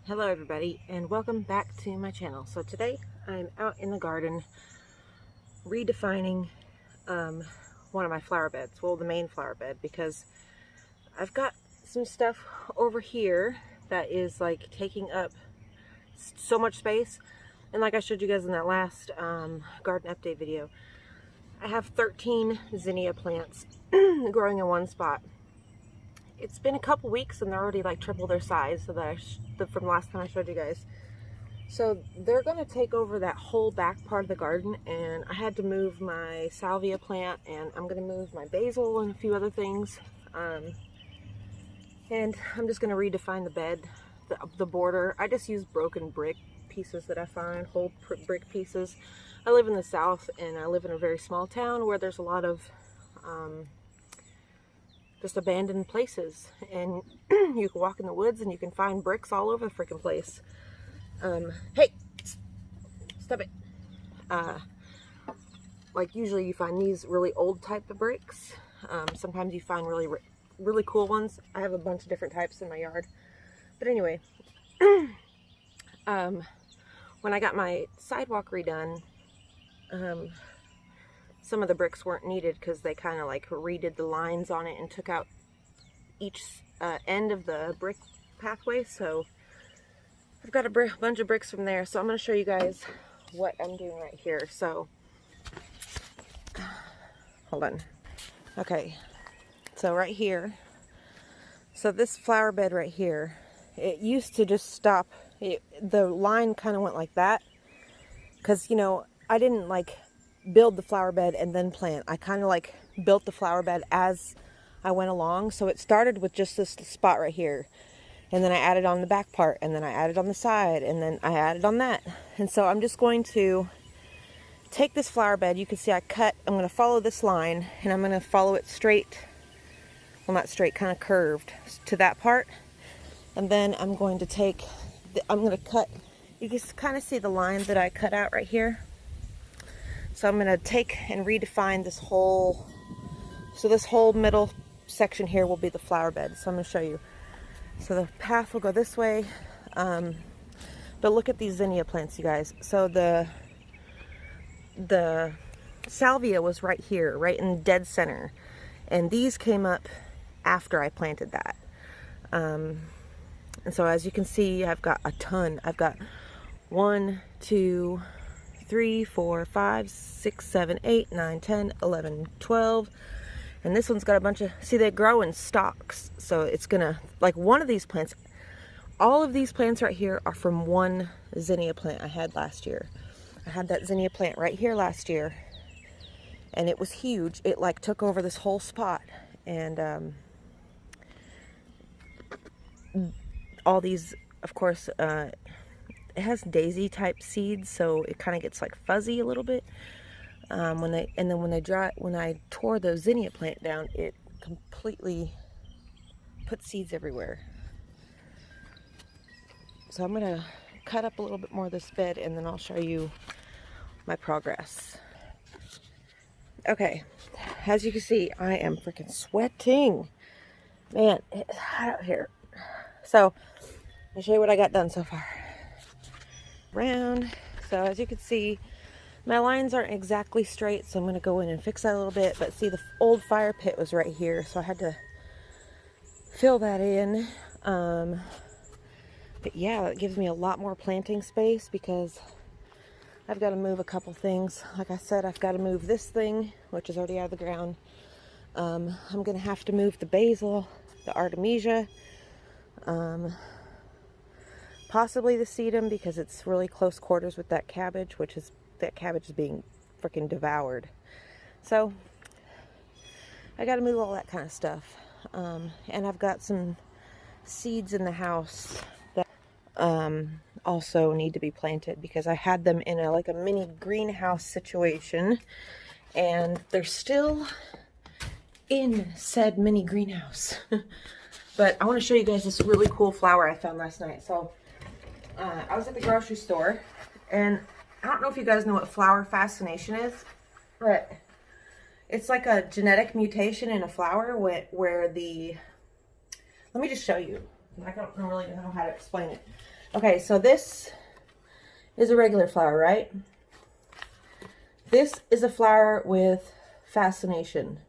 Hello everybody and welcome back to my channel. So today I'm out in the garden redefining one of my flower beds, well the main flower bed, because I've got some stuff over here that is like taking up so much space, and like I showed you guys in that last garden update video, I have 13 zinnia plants growing in one spot. It's been a couple weeks and they're already like triple their size so that from last time I showed you guys. So they're going to take over that whole back part of the garden, and I had to move my salvia plant, and I'm going to move my basil and a few other things. And I'm just going to redefine the bed, the border. I just use broken brick pieces that I find, whole brick pieces. I live in the South and I live in a very small town where there's a lot of just abandoned places, and you can walk in the woods and you can find bricks all over the freaking place. Hey, stop it. Like usually you find these really old type of bricks. Sometimes you find really cool ones. I have a bunch of different types in my yard. But anyway, when I got my sidewalk redone, some of the bricks weren't needed because they kind of like redid the lines on it and took out each end of the brick pathway. So I've got a bunch of bricks from there. So I'm going to show you guys what I'm doing right here. So hold on. Okay, so right here, so this flower bed right here, it used to just stop. The line kind of went like that because, you know, I didn't like build the flower bed and then plant. I kind of like built the flower bed as I went along. So it started with just this spot right here, and then I added on the back part, and then I added on the side, and then I added on that. And so I'm just going to take this flower bed. You can see I'm going to follow this line, and I'm going to follow it straight, well not straight, kind of curved to that part. And then I'm going to take, I'm going to cut, you can kind of see the line that I cut out right here. So I'm going to take and redefine this whole, so this whole middle section here will be the flower bed. So I'm going to show you. So the path will go this way. But look at these zinnia plants, you guys. So the salvia was right here, right in dead center. And these came up after I planted that. And so as you can see, I've got a ton. I've got 1, 2, 3, 4, 5, 6, 7, 8, 9, 10, 11, 12. And this one's got a bunch of, see, they grow in stalks. So it's gonna, like one of these plants, all of these plants right here are from one zinnia plant I had last year. I had that zinnia plant right here last year, and it was huge. It like took over this whole spot. And all these, of course, it has daisy type seeds, so it kind of gets like fuzzy a little bit when I tore the zinnia plant down, it completely put seeds everywhere. So I'm gonna cut up a little bit more of this bed, and then I'll show you my progress. Okay, as you can see, I am freaking sweating. Man, it's hot out here. So I'll show you what I got done so far. Round. So as you can see, my lines aren't exactly straight, so I'm going to go in and fix that a little bit. But see, the old fire pit was right here, so I had to fill that in. But yeah, that gives me a lot more planting space because I've got to move a couple things. Like I said, I've got to move this thing, which is already out of the ground. I'm going to have to move the basil, the artemisia, possibly the sedum, because it's really close quarters with that cabbage, that cabbage is being freaking devoured. So I got to move all that kind of stuff. And I've got some seeds in the house that also need to be planted because I had them in like a mini greenhouse situation, and they're still in said mini greenhouse. But I want to show you guys this really cool flower I found last night. So I was at the grocery store, and I don't know if you guys know what flower fascination is, but it's like a genetic mutation in a flower where the, let me just show you. I don't really know how to explain it. Okay, so this is a regular flower, right? This is a flower with fascination.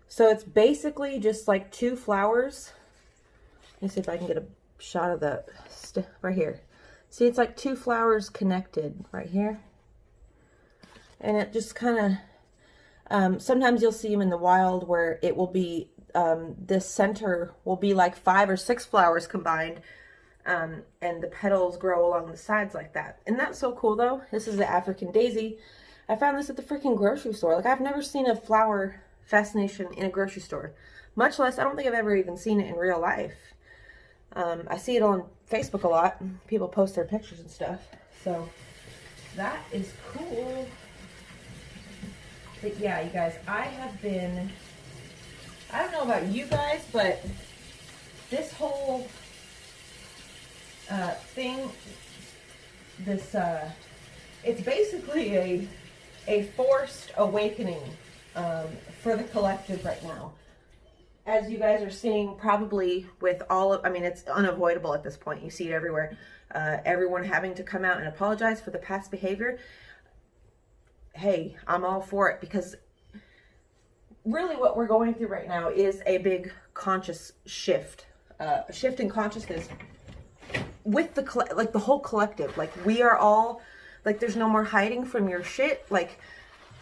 So it's basically just like two flowers. Let me see if I can get a shot of the right here. See, it's like two flowers connected right here. And it just kind of, sometimes you'll see them in the wild where it will be, this center will be like 5 or 6 flowers combined. And the petals grow along the sides like that. Isn't that so cool though? This is the African daisy. I found this at the freaking grocery store. Like, I've never seen a flower fascination in a grocery store. Much less, I don't think I've ever even seen it in real life. I see it on Facebook a lot. People post their pictures and stuff. So, that is cool. But yeah, you guys, I don't know about you guys, but this whole thing, it's basically a forced awakening for the collective right now. As you guys are seeing, probably with all of, I mean, it's unavoidable at this point. You see it everywhere. Everyone having to come out and apologize for the past behavior. Hey, I'm all for it, because really what we're going through right now is a big conscious shift. A shift in consciousness with the whole collective. Like, we are all, like, there's no more hiding from your shit. Like,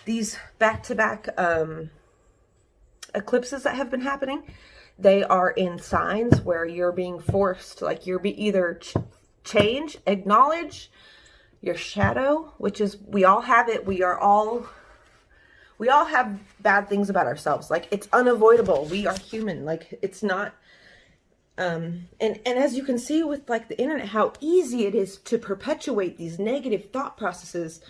these back-to-back eclipses that have been happening, they are in signs where you're being forced, like, you're either change, acknowledge your shadow, which is, we all have it. We all have bad things about ourselves. Like, it's unavoidable. We are human. Like, it's not, and as you can see with, like, the internet, how easy it is to perpetuate these negative thought processes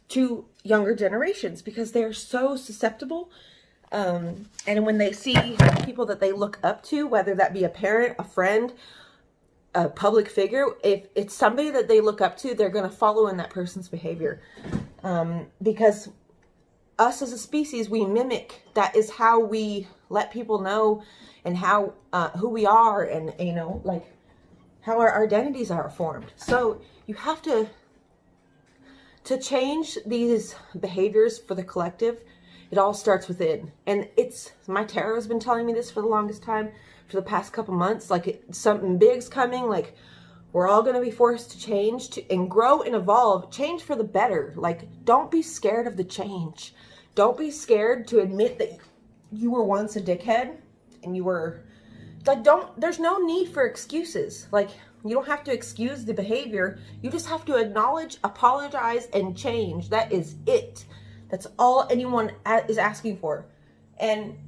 to younger generations, because they're so susceptible. And when they see people that they look up to, whether that be a parent, a friend, a public figure, if it's somebody that they look up to, they're going to follow in that person's behavior. Because us as a species, we mimic. That is how we let people know, and how, who we are, and, you know, like, how our identities are formed. So you have to change these behaviors for the collective. It all starts within. And it's, my tarot has been telling me this for the longest time, for the past couple months. Like, something big's coming. Like, we're all going to be forced to change and grow and evolve. Change for the better. Like, don't be scared of the change. Don't be scared to admit that you were once a dickhead, and you were, like, there's no need for excuses. Like, you don't have to excuse the behavior. You just have to acknowledge, apologize, and change. That is it. That's all anyone is asking for. And,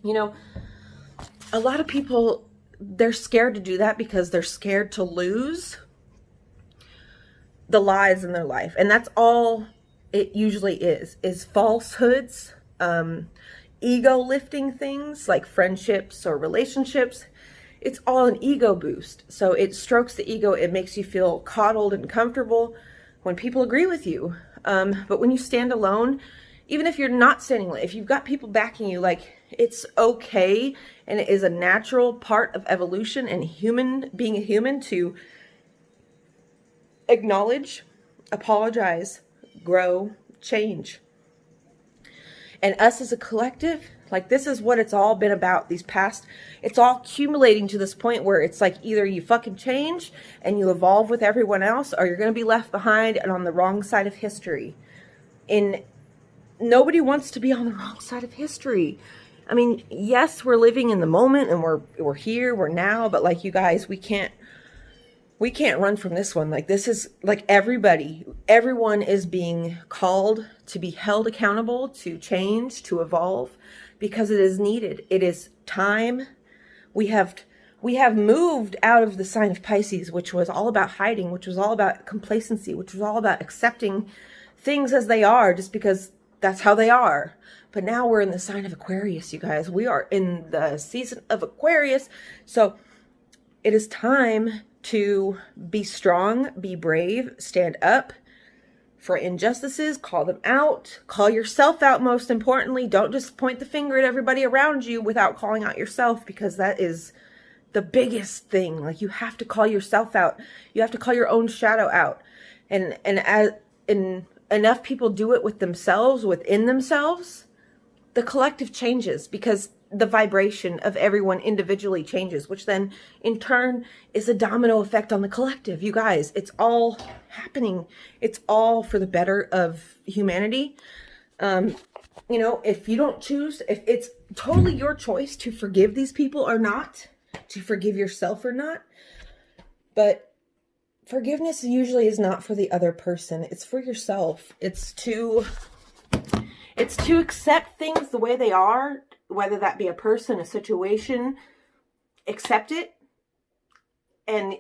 you know, a lot of people, they're scared to do that because they're scared to lose the lies in their life. And that's all it usually is falsehoods, ego lifting things like friendships or relationships. It's all an ego boost. So it strokes the ego. It makes you feel coddled and comfortable when people agree with you. But when you stand alone, even if you're not standing alone, if you've got people backing you, like, it's okay. And it is a natural part of evolution and being a human to acknowledge, apologize, grow, change. And us as a collective, like, this is what it's all been about these past, it's all accumulating to this point where it's like, either you fucking change and you evolve with everyone else, or you're going to be left behind and on the wrong side of history. And nobody wants to be on the wrong side of history. I mean, yes, we're living in the moment, and we're here, we're now, but, like, you guys, we can't run from this one. Like, this is, like, everyone is being called to be held accountable, to change, to evolve, because it is needed. It is time. We have moved out of the sign of Pisces, which was all about hiding, which was all about complacency, which was all about accepting things as they are just because that's how they are. But now we're in the sign of Aquarius, you guys. We are in the season of Aquarius. So it is time to be strong, be brave, stand up for injustices, call them out, call yourself out most importantly. Don't just point the finger at everybody around you without calling out yourself, because that is the biggest thing. Like, you have to call yourself out. You have to call your own shadow out. And enough people do it with themselves, within themselves, the collective changes, because the vibration of everyone individually changes, which then in turn is a domino effect on the collective. You guys, it's all happening. It's all for the better of humanity. You know, if you don't choose, if it's totally your choice to forgive these people or not, to forgive yourself or not, but forgiveness usually is not for the other person. It's for yourself. It's to accept things the way they are, whether that be a person, a situation. Accept it. And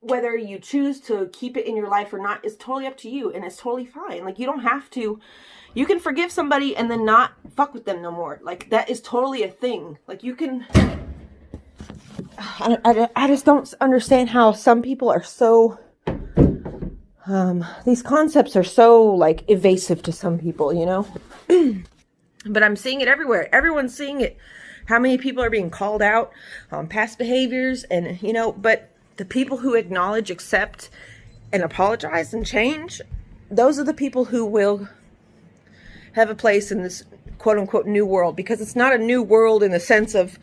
whether you choose to keep it in your life or not is totally up to you, and it's totally fine. Like, you don't have to. You can forgive somebody and then not fuck with them no more. Like, that is totally a thing. Like, you can... I just don't understand how some people are so... these concepts are so, like, evasive to some people, you know? But I'm seeing it everywhere. Everyone's seeing it. How many people are being called out on past behaviors, and, you know, but the people who acknowledge, accept, and apologize and change, those are the people who will have a place in this quote-unquote new world, because it's not a new world in the sense of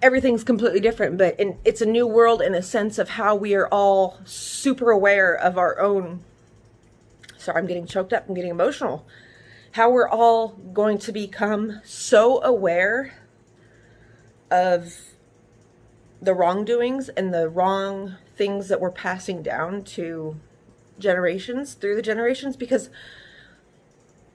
everything's completely different, but it's a new world in a sense of how we are all super aware of our own... Sorry, I'm getting choked up. I'm getting emotional. How we're all going to become so aware of the wrongdoings and the wrong things that we're passing down to generations, through the generations, because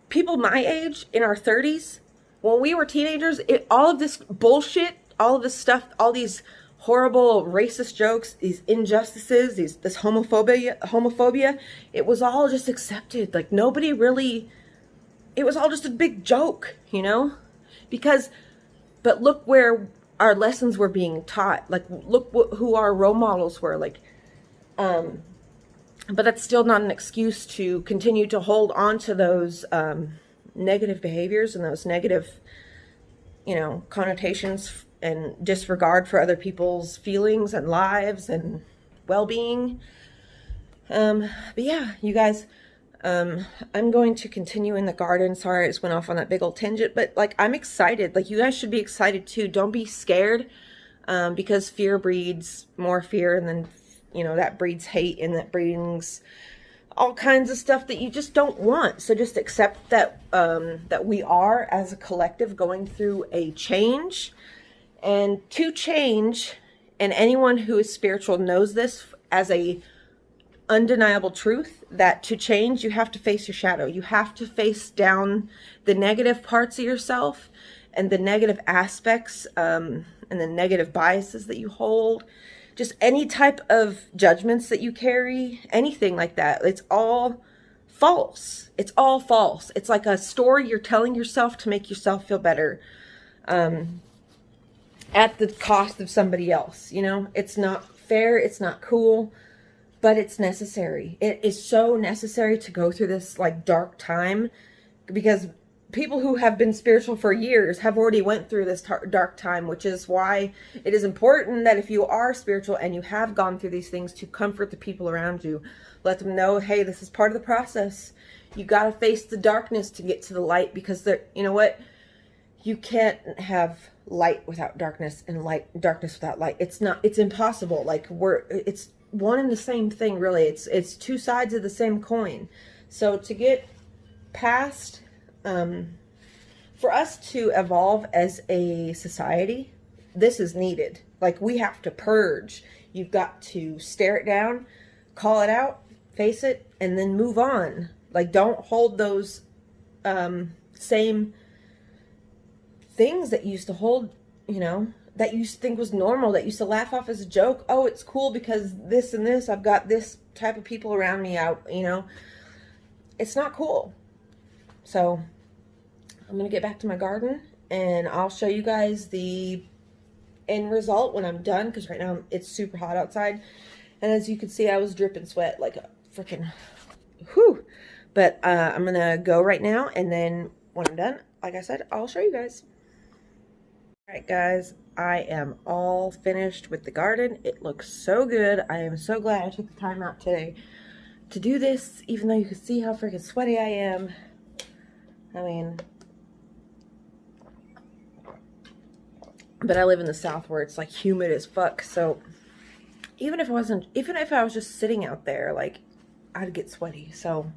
people my age, in our 30s, when we were teenagers, all of this bullshit, all of this stuff, all these horrible racist jokes, these injustices, this homophobia, it was all just accepted. Like, nobody really... It was all just a big joke, you know? But look where our lessons were being taught. Like, look who our role models were. Like, but that's still not an excuse to continue to hold on to those negative behaviors and those negative, you know, connotations and disregard for other people's feelings and lives and well-being. But yeah, you guys... I'm going to continue in the garden. Sorry, I just went off on that big old tangent, but like, I'm excited. Like, you guys should be excited too. Don't be scared, because fear breeds more fear, and then, you know, that breeds hate, and that brings all kinds of stuff that you just don't want. So just accept that, that we are, as a collective, going through a change, and to change, and anyone who is spiritual knows this as a undeniable truth, that to change, you have to face your shadow. You have to face down the negative parts of yourself, and the negative aspects, and the negative biases that you hold, just any type of judgments that you carry, anything like that. It's all false. It's all false. It's like a story you're telling yourself to make yourself feel better, at the cost of somebody else. You know, it's not fair. It's not cool. But it's necessary. It is so necessary to go through this, like, dark time, because people who have been spiritual for years have already went through this dark time, which is why it is important that if you are spiritual and you have gone through these things, to comfort the people around you. Let them know, hey, this is part of the process. You got to face the darkness to get to the light, because you know what? You can't have light without darkness, and darkness without light. It's impossible. Like, it's one and the same thing, really. It's two sides of the same coin. So to get past, for us to evolve as a society, this is needed. Like, we have to purge. You've got to stare it down, call it out, face it, and then move on. Like, don't hold those same things that you used to hold, you know, that you used to think was normal, that you used to laugh off as a joke. Oh, it's cool because this and this, I've got this type of people around me out, you know. It's not cool. So I'm going to get back to my garden, and I'll show you guys the end result when I'm done, because right now it's super hot outside. And as you can see, I was dripping sweat like a freaking Whew. But I'm going to go right now, and then when I'm done, like I said, I'll show you guys. All right, guys, I am all finished with the garden. It looks so good. I am so glad I took the time out today to do this, even though you can see how freaking sweaty I am. I mean, but I live in the South where it's like humid as fuck, so even if I was just sitting out there, like, I'd get sweaty. So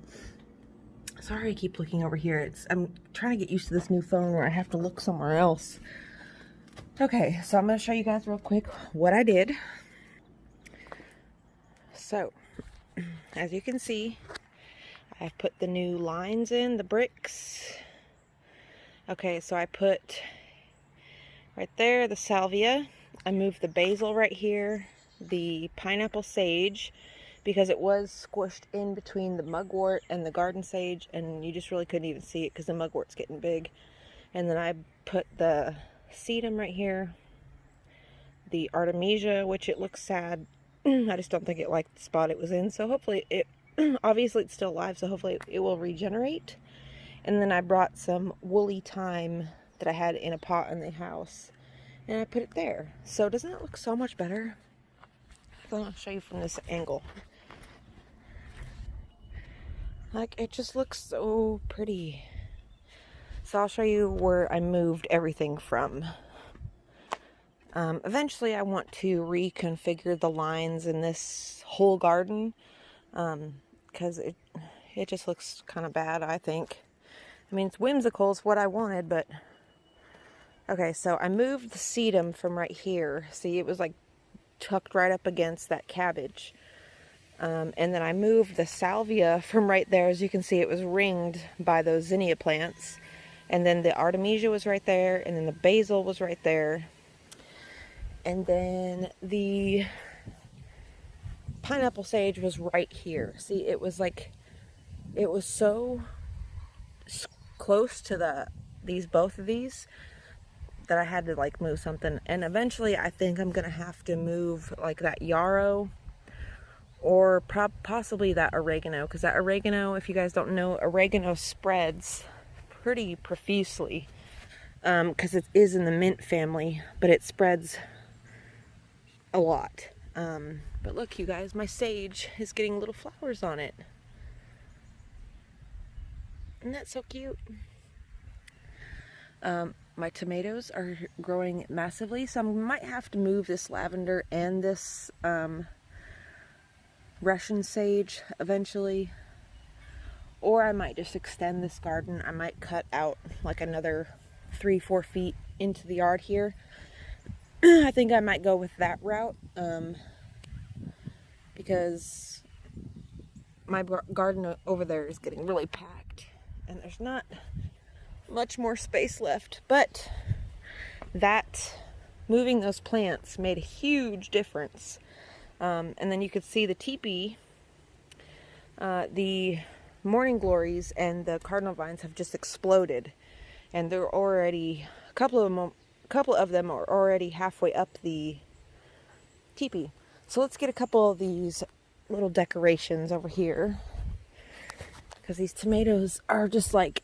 sorry I keep looking over here. I'm trying to get used to this new phone where I have to look somewhere else. Okay, so I'm going to show you guys real quick what I did. So, as you can see, I've put the new lines in, the bricks. Okay, so I put right there the salvia. I moved the basil right here, the pineapple sage, because it was squished in between the mugwort and the garden sage, and you just really couldn't even see it because the mugwort's getting big. And then I put the sedum right here, the artemisia, which it looks sad. I just don't think it liked the spot it was in, so hopefully it, obviously it's still alive, so hopefully it will regenerate. And then I brought some woolly thyme that I had in a pot in the house, and I put it there. So doesn't it look so much better? So I'll show you from this angle. Like, it just looks so pretty. So I'll show you where I moved everything from. Eventually I want to reconfigure the lines in this whole garden, because it just looks kind of bad, I think. I mean, it's whimsical, it's what I wanted, but... Okay, so I moved the sedum from right here. See, it was like tucked right up against that cabbage. And then I moved the salvia from right there. As you can see, it was ringed by those zinnia plants. And then the artemisia was right there, and then the basil was right there. And then the pineapple sage was right here. See, it was like, it was so close to both of these that I had to like move something. And eventually I think I'm gonna have to move like that yarrow, or possibly that oregano, because that oregano, if you guys don't know, oregano spreads pretty profusely, because it is in the mint family, but it spreads a lot. But look, you guys, my sage is getting little flowers on it. Isn't that so cute? My tomatoes are growing massively, so I might have to move this lavender and this Russian sage eventually, or I might just extend this garden. I might cut out like another 3-4 feet into the yard here. I think I might go with that route, because my garden over there is getting really packed and there's not much more space left. But that moving those plants made a huge difference. And then you could see the teepee, the morning glories and the cardinal vines have just exploded, and they're already, a couple of them are already halfway up the teepee. So let's get a couple of these little decorations over here, because these tomatoes are just like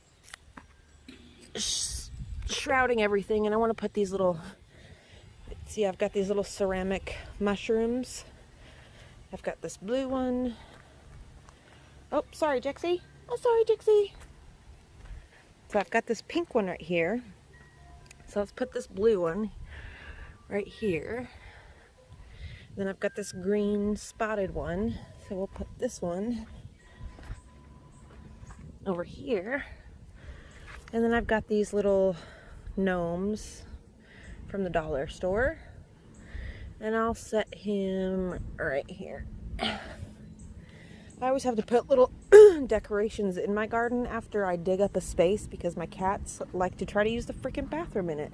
shrouding everything. And I want to put these little, see, I've got these little ceramic mushrooms. I've got this blue one. Oh, sorry, Jexie. Oh, sorry, Jexie. So I've got this pink one right here. So let's put this blue one right here. Then I've got this green spotted one. So we'll put this one over here. And then I've got these little gnomes from the dollar store. And I'll set him right here. I always have to put little decorations in my garden after I dig up a space, because my cats like to try to use the freaking bathroom in it.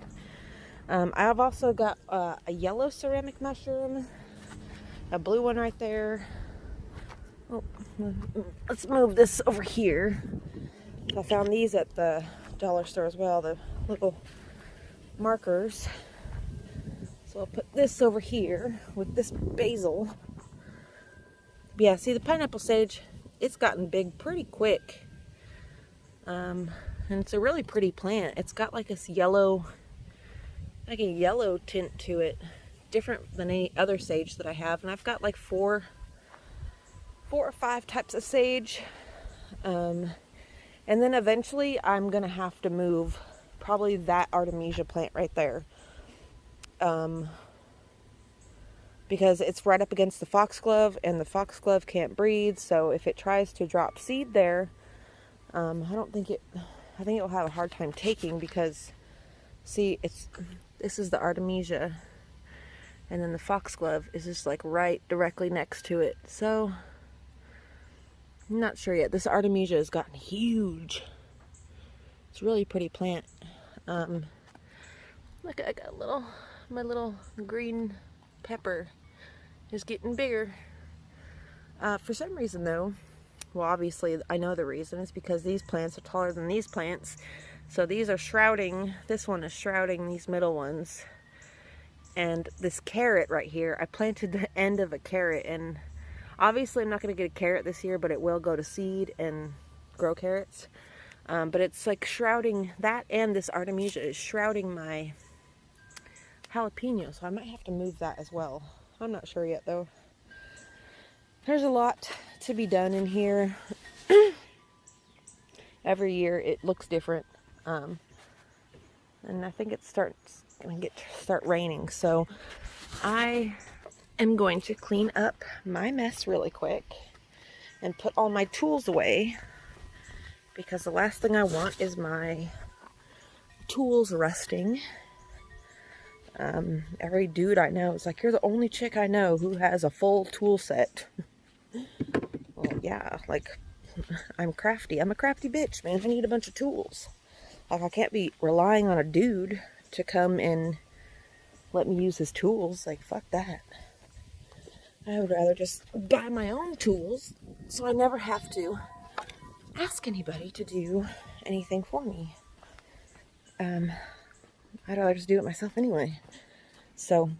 I've also got a yellow ceramic mushroom, a blue one right there. Oh, let's move this over here. I found these at the dollar store as well, the little markers. So I'll put this over here with this basil. Yeah, see, the pineapple sage it's gotten big pretty quick. And it's a really pretty plant. It's got like this yellow, like a yellow tint to it, different than any other sage that I have. And I've got like four or five types of sage. And then eventually I'm gonna have to move probably that Artemisia plant right there. Because it's right up against the foxglove, and the foxglove can't breathe, so if it tries to drop seed there, I think it'll have a hard time taking, because see, this is the Artemisia, and then the foxglove is just like right directly next to it. So I'm not sure yet. This Artemisia has gotten huge. It's a really pretty plant. Look, I got my little green pepper is getting bigger. For some reason though, well, obviously I know the reason is because these plants are taller than these plants. So these are shrouding, this one is shrouding these middle ones. And this carrot right here, I planted the end of a carrot, and obviously I'm not going to get a carrot this year, but it will go to seed and grow carrots. But it's like shrouding, that and this Artemisia is shrouding my jalapeno, so I might have to move that as well. I'm not sure yet though. There's a lot to be done in here. Every year it looks different. And I think it's start raining, so I am going to clean up my mess really quick and put all my tools away, because the last thing I want is my tools rusting. Every dude I know is like, you're the only chick I know who has a full tool set. Well, yeah, like, I'm crafty. I'm a crafty bitch, man. I need a bunch of tools. Like, I can't be relying on a dude to come and let me use his tools. Like, fuck that. I would rather just buy my own tools so I never have to ask anybody to do anything for me. I'd rather just do it myself anyway. So,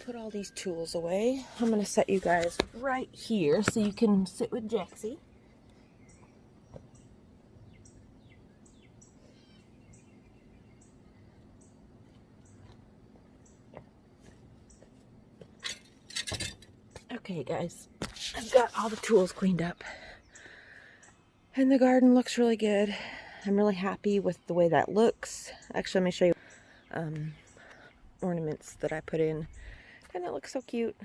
put all these tools away. I'm going to set you guys right here so you can sit with Jaxie. Okay, guys, I've got all the tools cleaned up, and the garden looks really good. I'm really happy with the way that looks. Actually, let me show you ornaments that I put in, and it looks so cute.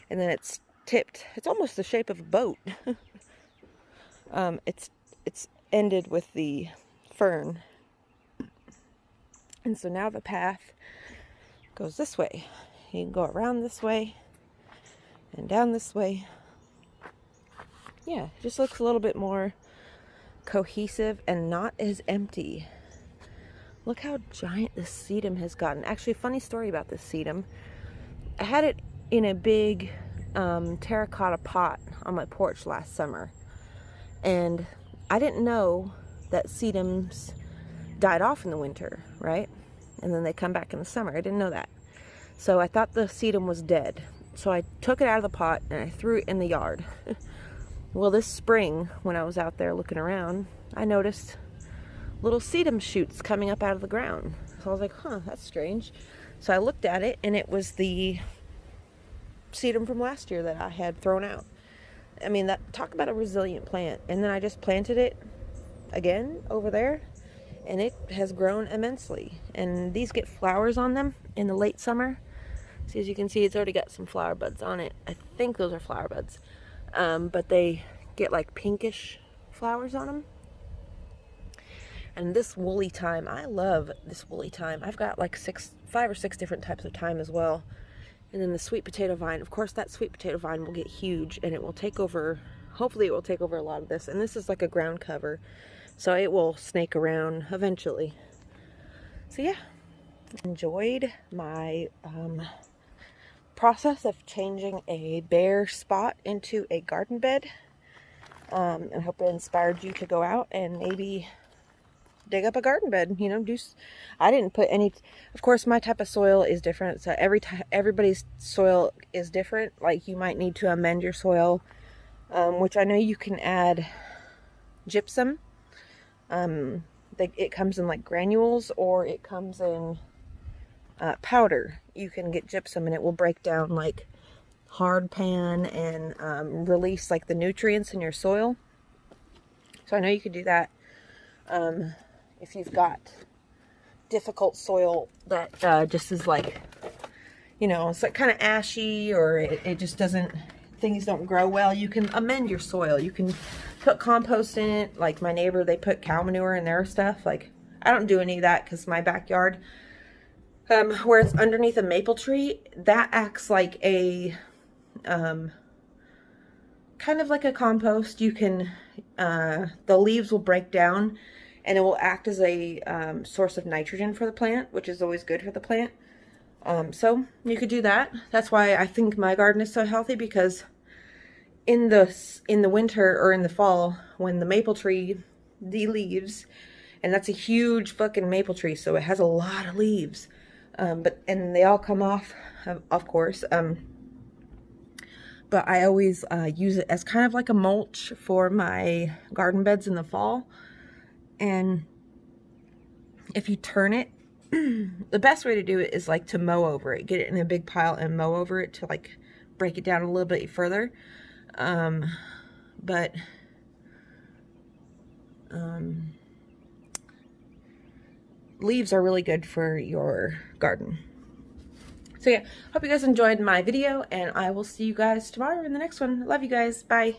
And then it's tipped. It's almost the shape of a boat. It's ended with the fern, and so now the path goes this way. You can go around this way and down this way. Yeah, it just looks a little bit more cohesive and not as empty. Look how giant this sedum has gotten. Actually, a funny story about this sedum. I had it in a big terracotta pot on my porch last summer, and I didn't know that sedums died off in the winter, right? And then they come back in the summer. I didn't know that. So I thought the sedum was dead. So I took it out of the pot and I threw it in the yard. Well, this spring, when I was out there looking around, I noticed little sedum shoots coming up out of the ground. So I was like, huh, that's strange. So I looked at it, and it was the sedum from last year that I had thrown out. I mean, talk about a resilient plant. And then I just planted it again over there, and it has grown immensely. And these get flowers on them in the late summer. See, as you can see, it's already got some flower buds on it. I think those are flower buds. But they get like pinkish flowers on them. And this woolly thyme, I love this woolly thyme. I've got like 5 or 6 different types of thyme as well. And then the sweet potato vine. Of course, that sweet potato vine will get huge, and it will take over, hopefully it will take over a lot of this. And this is like a ground cover, so it will snake around eventually. So yeah, enjoyed my process of changing a bare spot into a garden bed. And hope it inspired you to go out and maybe dig up a garden bed, you know, I didn't put any, of course my type of soil is different, so everybody's soil is different. Like, you might need to amend your soil, which I know you can add gypsum. It comes in like granules, or it comes in powder. You can get gypsum and it will break down like hard pan and release like the nutrients in your soil. So I know you could do that if you've got difficult soil that just is like, you know, it's like kind of ashy, or it just doesn't, things don't grow well. You can amend your soil. You can put compost in it. Like my neighbor, they put cow manure in their stuff. Like, I don't do any of that because my backyard, where it's underneath a maple tree, that acts like a kind of like a compost. You can the leaves will break down and it will act as a source of nitrogen for the plant, which is always good for the plant. So you could do that. That's why I think my garden is so healthy, because in the winter or in the fall, when the maple tree de-leaves, and that's a huge fucking maple tree, so it has a lot of leaves, and they all come off, of course. But I always use it as kind of like a mulch for my garden beds in the fall. And if you turn it, the best way to do it is like to mow over it. Get it in a big pile and mow over it to like break it down a little bit further. Leaves are really good for your garden. So yeah, hope you guys enjoyed my video, and I will see you guys tomorrow in the next one. Love you guys. Bye.